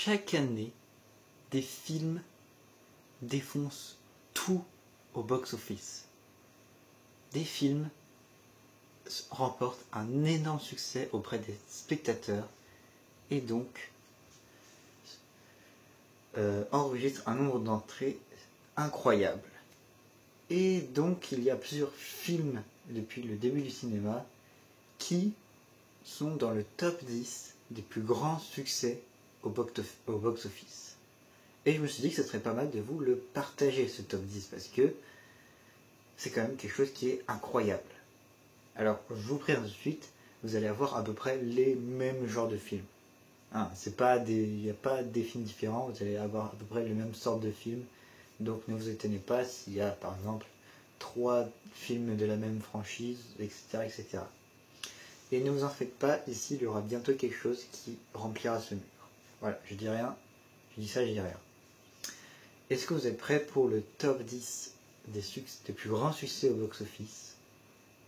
chaque année, des films défoncent tout au box-office. Des films remportent un énorme succès auprès des spectateurs et donc enregistrent un nombre d'entrées incroyable. Et donc il y a plusieurs films depuis le début du cinéma qui sont dans le top 10 des plus grands succès au box-office. Et je me suis dit que ce serait pas mal de vous le partager, ce top 10, parce que c'est quand même quelque chose qui est incroyable. Alors, je vous préviens tout de suite, vous allez avoir à peu près les mêmes genres de films. Hein, il n'y a pas des films différents, vous allez avoir à peu près les mêmes sortes de films. Donc ne vous étonnez pas s'il y a par exemple 3 films de la même franchise, etc., etc. Et ne vous en faites pas, ici il y aura bientôt quelque chose qui remplira ce mur. Voilà, je dis rien, je dis ça, je dis rien. Est-ce que vous êtes prêts pour le top 10 des plus grands succès au box-office?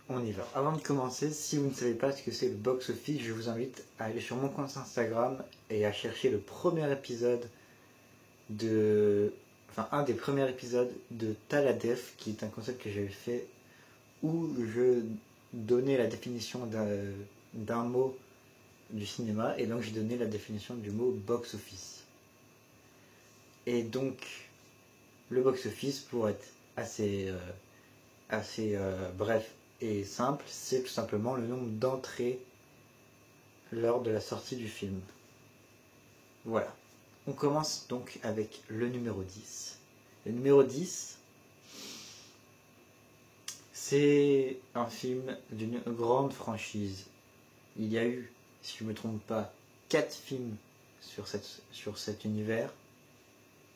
On y va. Avant de commencer, si vous ne savez pas ce que c'est le box-office, je vous invite à aller sur mon compte Instagram et à chercher le premier épisode un des premiers épisodes de Taladef, qui est un concept que j'avais fait où je donnais la définition d'un mot du cinéma, et donc j'ai donné la définition du mot box-office. Et donc, le box-office, pour être assez bref et simple, c'est tout simplement le nombre d'entrées lors de la sortie du film. Voilà. On commence donc avec le numéro 10. Le numéro 10, c'est un film d'une grande franchise. Il y a eu, si je ne me trompe pas, 4 films sur cet univers.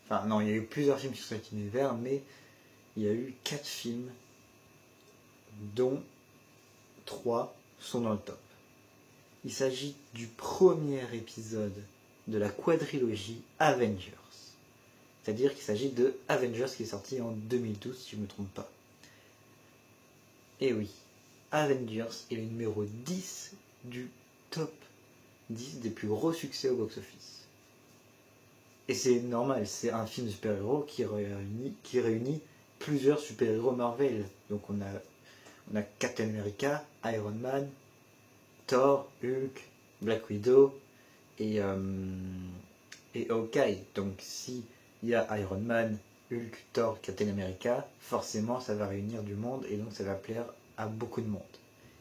Enfin non, il y a eu plusieurs films sur cet univers, mais il y a eu 4 films, dont 3 sont dans le top. Il s'agit du premier épisode de la quadrilogie Avengers. C'est-à-dire qu'il s'agit de Avengers qui est sorti en 2012, si je ne me trompe pas. Et oui, Avengers est le numéro 10 du top 10 des plus gros succès au box-office. Et c'est normal, c'est un film de super-héros qui réunit plusieurs super-héros Marvel. Donc on a Captain America, Iron Man, Thor, Hulk, Black Widow et Hawkeye. Donc si il y a Iron Man, Hulk, Thor, Captain America, forcément ça va réunir du monde et donc ça va plaire à beaucoup de monde.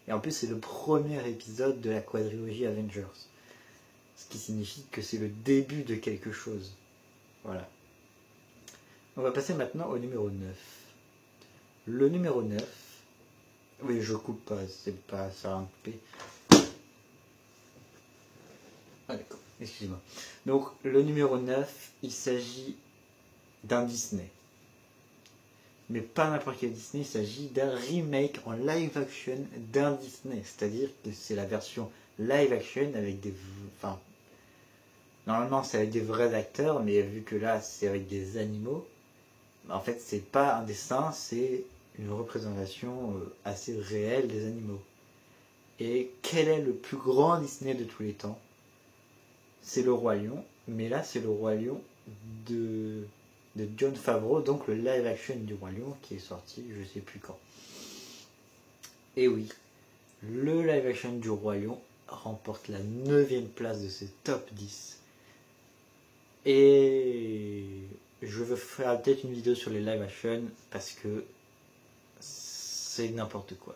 Et en plus c'est le premier épisode de la quadrilogie Avengers. Ce qui signifie que c'est le début de quelque chose. Voilà. On va passer maintenant au numéro 9. Le numéro 9... Oui, je coupe pas, c'est pas ça va couper. Ah d'accord, excusez-moi. Donc le numéro 9, il s'agit d'un Disney. Mais pas n'importe quel Disney, il s'agit d'un remake en live action d'un Disney. C'est-à-dire que c'est la version live action avec des... Enfin, normalement c'est avec des vrais acteurs, mais vu que là c'est avec des animaux, en fait c'est pas un dessin, c'est une représentation assez réelle des animaux. Et quel est le plus grand Disney de tous les temps? C'est le Roi Lion, mais là c'est le Roi Lion de Jon Favreau, donc le live action du Roi Lion qui est sorti je sais plus quand. Et oui, le live action du Roi Lion remporte la 9e place de ce top 10. Et je veux faire peut-être une vidéo sur les live action parce que c'est n'importe quoi.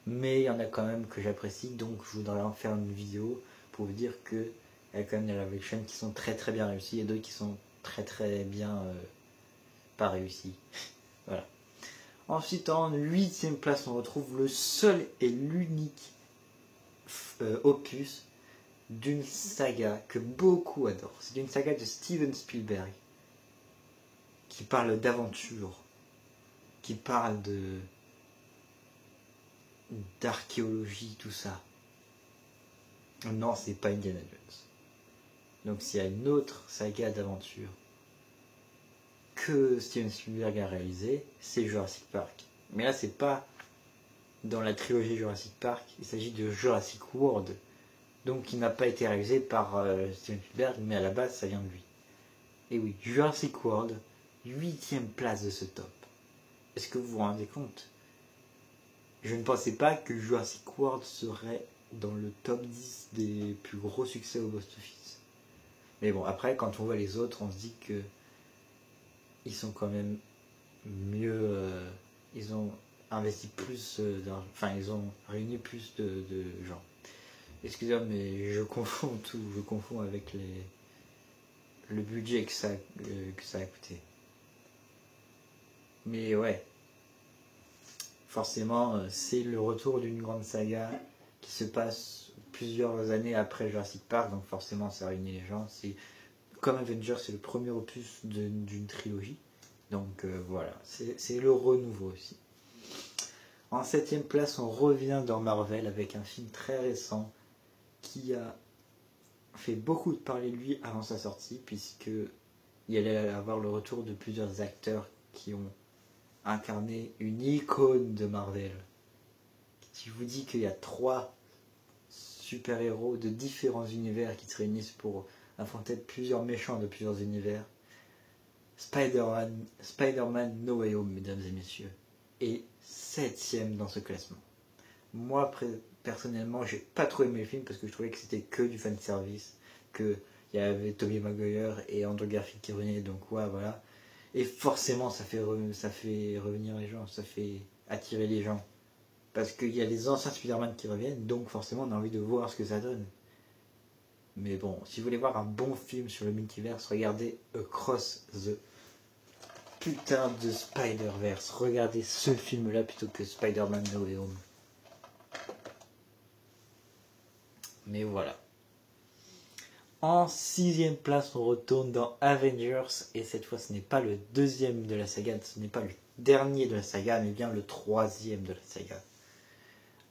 Mais il y en a quand même que j'apprécie, donc je voudrais en faire une vidéo pour vous dire que il y a quand même des live action qui sont très très bien réussis et d'autres qui sont très très bien pas réussis. Voilà. Ensuite, en 8e place, on retrouve le seul et l'unique opus d'une saga que beaucoup adorent. C'est une saga de Steven Spielberg qui parle d'aventure, qui parle d'archéologie, tout ça. Non, c'est pas Indiana Jones. Donc s'il y a une autre saga d'aventure que Steven Spielberg a réalisée, c'est Jurassic Park. Mais là, c'est pas dans la trilogie Jurassic Park, il s'agit de Jurassic World, Donc il n'a pas été réalisé par Steven Spielberg, mais à la base ça vient de lui. Et oui, Jurassic World, 8e place de ce top. Est-ce que vous vous rendez compte? Je ne pensais pas que Jurassic World serait dans le top 10 des plus gros succès au box-office. Mais bon, après, quand on voit les autres, on se dit que ils sont quand même mieux. Ils ont investi plus d'argent. Enfin, ils ont réuni plus de gens. Excusez-moi, mais je confonds tout. Je confonds avec le budget que ça a coûté. Mais ouais. Forcément, c'est le retour d'une grande saga qui se passe plusieurs années après Jurassic Park, donc forcément ça réunit les gens. C'est comme Avengers, c'est le premier opus d'une trilogie, donc voilà, c'est le renouveau aussi. En 7e place, on revient dans Marvel avec un film très récent qui a fait beaucoup de parler de lui avant sa sortie, puisque il allait avoir le retour de plusieurs acteurs qui ont incarné une icône de Marvel. Si je vous dis qu'il y a 3 super-héros de différents univers qui se réunissent pour affronter plusieurs méchants de plusieurs univers, Spider-Man No Way Home, mesdames et messieurs, est 7e dans ce classement. Moi, personnellement, j'ai pas trop aimé le film parce que je trouvais que c'était que du fanservice, qu'il y avait Tobey Maguire et Andrew Garfield qui revenaient, donc ouais, voilà. Et forcément, ça fait revenir les gens, ça fait attirer les gens. Parce qu'il y a les anciens Spider-Man qui reviennent, donc forcément on a envie de voir ce que ça donne. Mais bon, si vous voulez voir un bon film sur le multiverse, regardez Across the putain de Spider-Verse. Regardez ce film-là plutôt que Spider-Man No Way Home. Mais voilà. En 6e place, on retourne dans Avengers, et cette fois ce n'est pas le 2e de la saga, ce n'est pas le dernier de la saga, mais bien le 3e de la saga.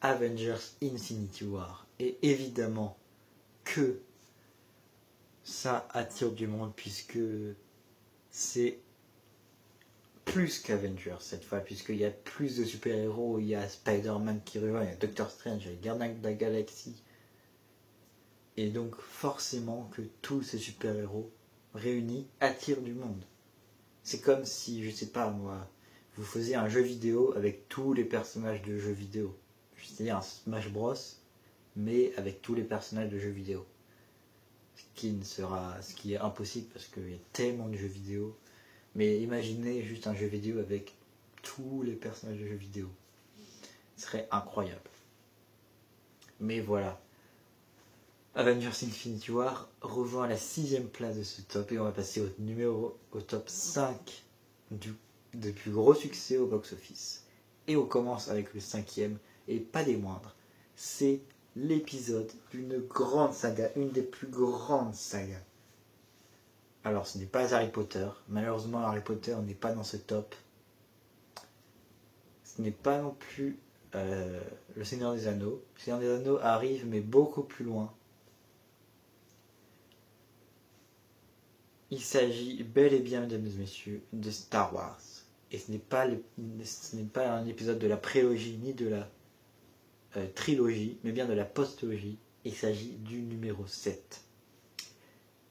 Avengers Infinity War. Et évidemment que ça attire du monde, puisque c'est plus qu'Avengers cette fois, puisqu'il y a plus de super-héros, il y a Spider-Man qui revient, il y a Doctor Strange, il y a Gardiens de la Galaxie. Et donc forcément que tous ces super-héros réunis attirent du monde. C'est comme si, je sais pas moi, vous faisiez un jeu vidéo avec tous les personnages de jeux vidéo. C'est-à-dire un Smash Bros, mais avec tous les personnages de jeux vidéo. Ce qui est impossible parce qu'il y a tellement de jeux vidéo. Mais imaginez juste un jeu vidéo avec tous les personnages de jeux vidéo. Ce serait incroyable. Mais voilà. Avengers Infinity War rejoint la 6e place de ce top et on va passer au top 5 des plus gros succès au box-office. Et on commence avec le 5e et pas des moindres. C'est l'épisode d'une grande saga, une des plus grandes sagas. Alors ce n'est pas Harry Potter, malheureusement Harry Potter n'est pas dans ce top. Ce n'est pas non plus le Seigneur des Anneaux. Le Seigneur des Anneaux arrive mais beaucoup plus loin. Il s'agit bel et bien, mesdames et messieurs, de Star Wars. Et ce n'est pas un épisode de la prélogie ni de la trilogie, mais bien de la postlogie. Il s'agit du numéro 7.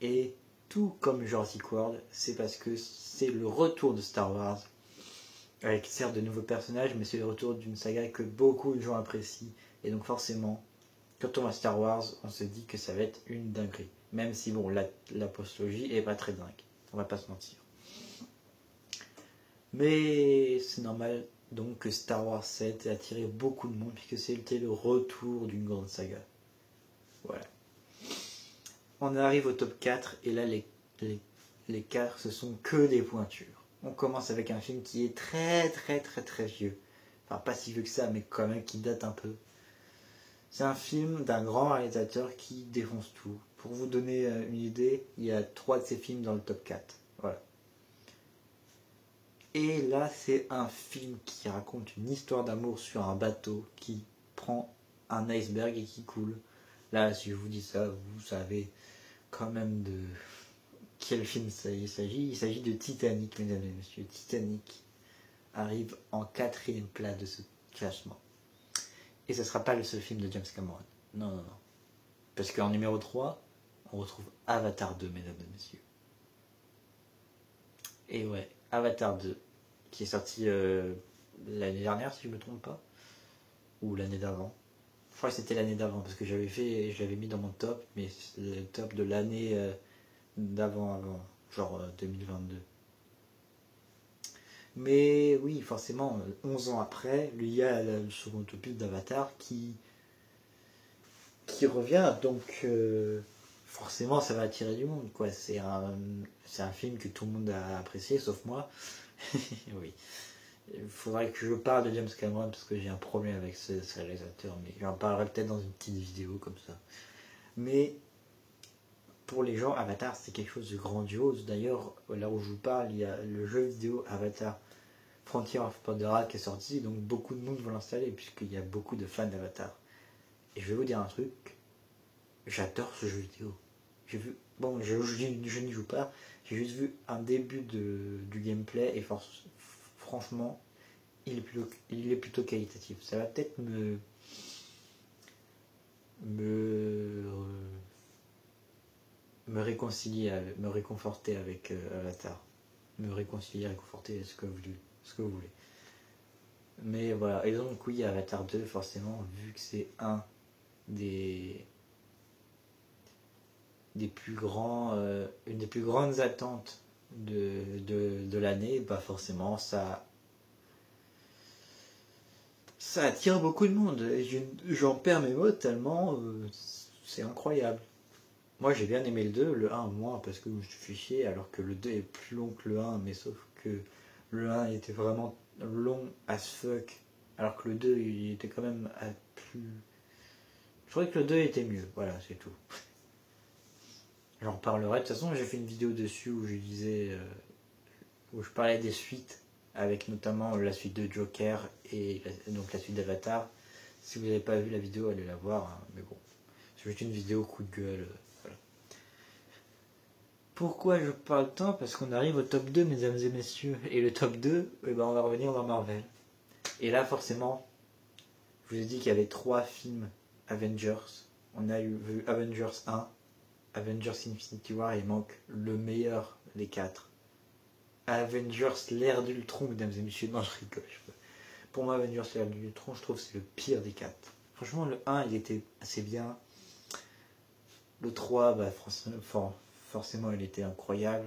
Et tout comme Jurassic World, c'est parce que c'est le retour de Star Wars, avec certes de nouveaux personnages, mais c'est le retour d'une saga que beaucoup de gens apprécient. Et donc forcément, quand on voit Star Wars, on se dit que ça va être une dinguerie. Même si bon, la postlogie est pas très dingue, on va pas se mentir. Mais c'est normal donc que Star Wars 7 ait attiré beaucoup de monde, puisque c'était le retour d'une grande saga. Voilà. On arrive au top 4, et là les 4 ce sont que des pointures. On commence avec un film qui est très très très très vieux. Enfin pas si vieux que ça, mais quand même qui date un peu. C'est un film d'un grand réalisateur qui défonce tout. Pour vous donner une idée, il y a 3 de ses films dans le top 4. Voilà. Et là, c'est un film qui raconte une histoire d'amour sur un bateau qui prend un iceberg et qui coule. Là, si je vous dis ça, vous savez quand même de quel film il s'agit. Il s'agit de Titanic, mesdames et messieurs. Titanic arrive en 4e place de ce classement. Et ce ne sera pas le seul film de James Cameron. Non, non, non. Parce qu'en numéro 3, on retrouve Avatar 2, mesdames et messieurs. Et ouais, Avatar 2, qui est sorti l'année dernière, si je ne me trompe pas, ou l'année d'avant. Je crois que c'était l'année d'avant, parce que je l'avais mis dans mon top, mais c'est le top de l'année d'avant, genre 2022. Mais oui, forcément, 11 ans après, il y a le second opus d'Avatar qui revient, donc forcément ça va attirer du monde, quoi. C'est un film que tout le monde a apprécié, sauf moi. Oui. Il faudrait que je parle de James Cameron parce que j'ai un problème avec ce réalisateur, mais j'en parlerai peut-être dans une petite vidéo comme ça. Mais pour les gens, Avatar c'est quelque chose de grandiose. D'ailleurs, là où je vous parle, il y a le jeu vidéo Avatar Frontier of Pandora qui est sorti, donc beaucoup de monde vont l'installer puisqu'il y a beaucoup de fans d'Avatar. Et je vais vous dire un truc, j'adore ce jeu vidéo. J'ai vu, bon, je n'y joue pas, j'ai juste vu un début du gameplay et franchement, il est plutôt qualitatif. Ça va peut-être me réconforter avec Avatar. Me réconcilier, réconforter, ce que vous voulez. Mais voilà, et donc oui, Avatar 2, forcément, vu que c'est un des plus grands, une des plus grandes attentes de l'année, bah forcément ça attire beaucoup de monde. J'en perds mes mots tellement c'est incroyable. Moi j'ai bien aimé le 2, le 1 moins parce que je me suis fait chier, alors que le 2 est plus long que le 1, mais sauf que le 1 était vraiment long as fuck, alors que le 2 il était quand même plus... Je trouvais que le 2 était mieux, voilà, c'est tout. J'en parlerai, de toute façon j'ai fait une vidéo dessus où je disais... où je parlais des suites, avec notamment la suite de Joker et donc la suite d'Avatar. Si vous n'avez pas vu la vidéo, allez la voir, hein, mais bon, c'est juste une vidéo coup de gueule. Voilà. Pourquoi je parle tant? Parce qu'on arrive au top 2, mesdames et messieurs. Et le top 2, eh ben, on va revenir dans Marvel. Et là, forcément, je vous ai dit qu'il y avait 3 films Avengers. On a vu Avengers 1, Avengers Infinity War, et il manque le meilleur des 4. Avengers l'ère d'Ultron, mesdames et messieurs. Non, je rigole. Pour moi, Avengers l'ère d'Ultron, je trouve que c'est le pire des 4. Franchement, le 1, il était assez bien. Le 3, bah, forcément, il était incroyable.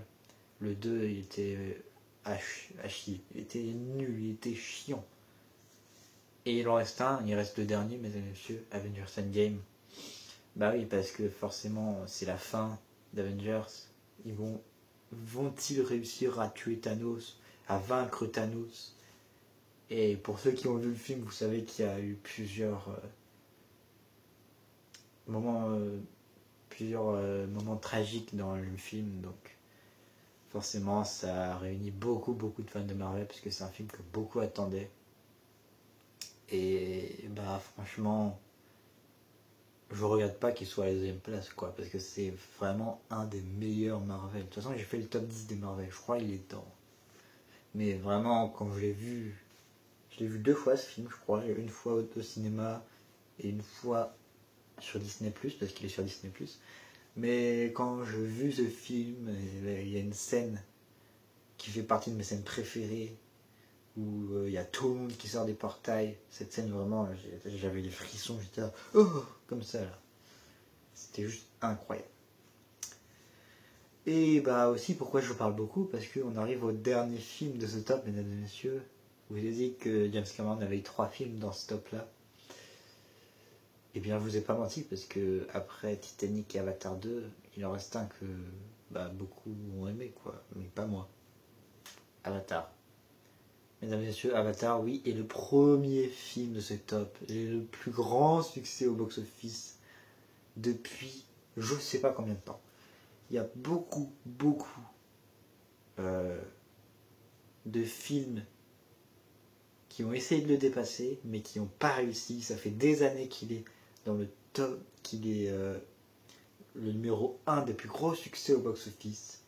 Le 2, il était à chier. Il était nul, il était chiant. Et il en reste un, il reste le dernier, mesdames et messieurs, Avengers Endgame. Bah oui, parce que forcément, c'est la fin d'Avengers. Vont-ils réussir à tuer Thanos, à vaincre Thanos? Et pour ceux qui ont vu le film, vous savez qu'il y a eu plusieurs moments tragiques dans le film, donc forcément ça a réuni beaucoup de fans de Marvel parce que c'est un film que beaucoup attendaient. Et bah franchement, je regrette pas qu'il soit à la deuxième place, quoi, parce que c'est vraiment un des meilleurs Marvel. De toute façon, j'ai fait le top 10 des Marvel, je crois qu'il est dedans. Mais vraiment, quand je l'ai vu 2 fois ce film, je crois. Une fois au cinéma et une fois sur Disney+, parce qu'il est sur Disney+. Mais quand j'ai vu ce film, il y a une scène qui fait partie de mes scènes préférées, où il y a tout le monde qui sort des portails. Cette scène, vraiment, j'avais des frissons, j'étais là, oh, comme ça, là. C'était juste incroyable. Et bah aussi, pourquoi je parle beaucoup? Parce qu'on arrive au dernier film de ce top, mesdames et messieurs. Vous avez dit que James Cameron avait eu 3 films dans ce top-là. Eh bien, je vous ai pas menti, parce que après Titanic et Avatar 2, il en reste un que beaucoup ont aimé, quoi. Mais pas moi. Avatar. Mesdames et messieurs, Avatar, oui, est le premier film de ce top. Et le plus grand succès au box-office depuis je ne sais pas combien de temps. Il y a beaucoup de films qui ont essayé de le dépasser, mais qui n'ont pas réussi. Ça fait des années qu'il est dans le top, qu'il est le numéro 1 des plus gros succès au box-office.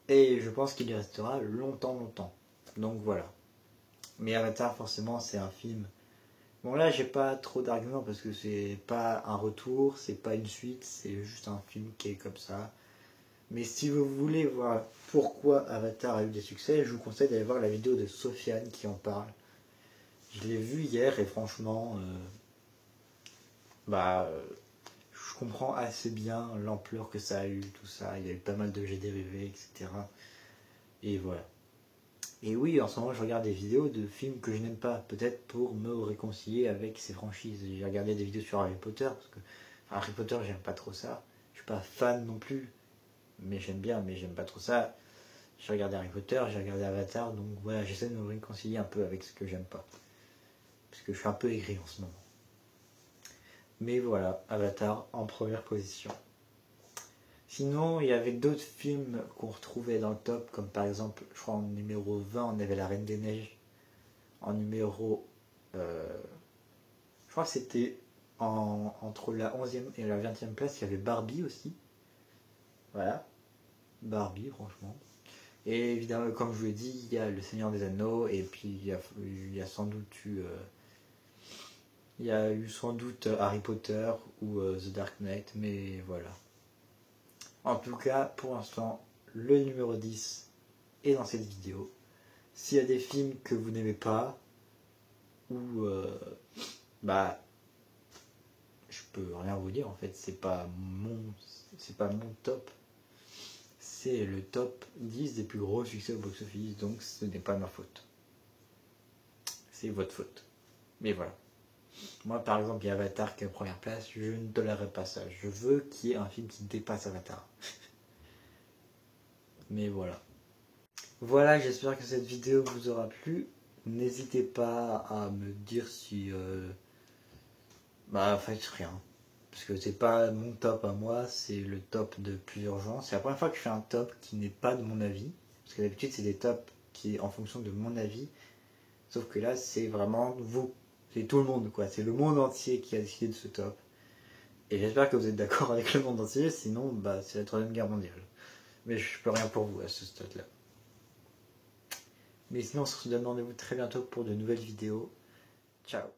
Et je pense qu'il y restera longtemps. Donc voilà. Mais Avatar, forcément, c'est un film Bon là j'ai pas trop d'arguments parce que c'est pas un retour, c'est pas une suite, c'est juste un film qui est comme ça. Mais si vous voulez voir pourquoi Avatar a eu des succès, je vous conseille d'aller voir la vidéo de Sofiane qui en parle. Je l'ai vu hier et franchement, je comprends assez bien l'ampleur que ça a eu, tout ça. Il y a eu pas mal de jets dérivés, etc. Et voilà. Et oui, en ce moment, je regarde des vidéos de films que je n'aime pas, peut-être pour me réconcilier avec ces franchises. J'ai regardé des vidéos sur Harry Potter, parce que Harry Potter, j'aime pas trop ça. Je suis pas fan non plus, mais j'aime bien, mais j'aime pas trop ça. J'ai regardé Harry Potter, j'ai regardé Avatar, donc voilà, j'essaie de me réconcilier un peu avec ce que j'aime pas. Parce que je suis un peu aigri en ce moment. Mais voilà, Avatar en première position. Sinon, il y avait d'autres films qu'on retrouvait dans le top, comme par exemple, je crois en numéro 20, on avait La Reine des Neiges. En numéro... je crois que c'était entre la 11e et la 20e place, il y avait Barbie aussi. Voilà. Barbie, franchement. Et évidemment, comme je vous l'ai dit, il y a Le Seigneur des Anneaux, et puis il y a sans doute eu... il y a eu sans doute Harry Potter ou The Dark Knight, mais voilà. En tout cas, pour l'instant, le numéro 10 est dans cette vidéo. S'il y a des films que vous n'aimez pas, ou je peux rien vous dire en fait, c'est pas mon top. C'est le top 10 des plus gros succès au box-office, donc ce n'est pas ma faute. C'est votre faute. Mais voilà. Moi, par exemple, il y a Avatar qui est en première place, je ne tolérerai pas ça. Je veux qu'il y ait un film qui dépasse Avatar. Mais voilà. Voilà, j'espère que cette vidéo vous aura plu. N'hésitez pas à me dire si... faites rien. Parce que c'est pas mon top à moi, c'est le top de plusieurs gens. C'est la première fois que je fais un top qui n'est pas de mon avis. Parce que d'habitude, c'est des tops qui est en fonction de mon avis. Sauf que là, c'est vraiment vous. C'est tout le monde, quoi. C'est le monde entier qui a décidé de ce top. Et j'espère que vous êtes d'accord avec le monde entier, sinon, c'est la Troisième Guerre mondiale. Mais je peux rien pour vous à ce stade-là. Mais sinon, on se donne rendez-vous très bientôt pour de nouvelles vidéos. Ciao.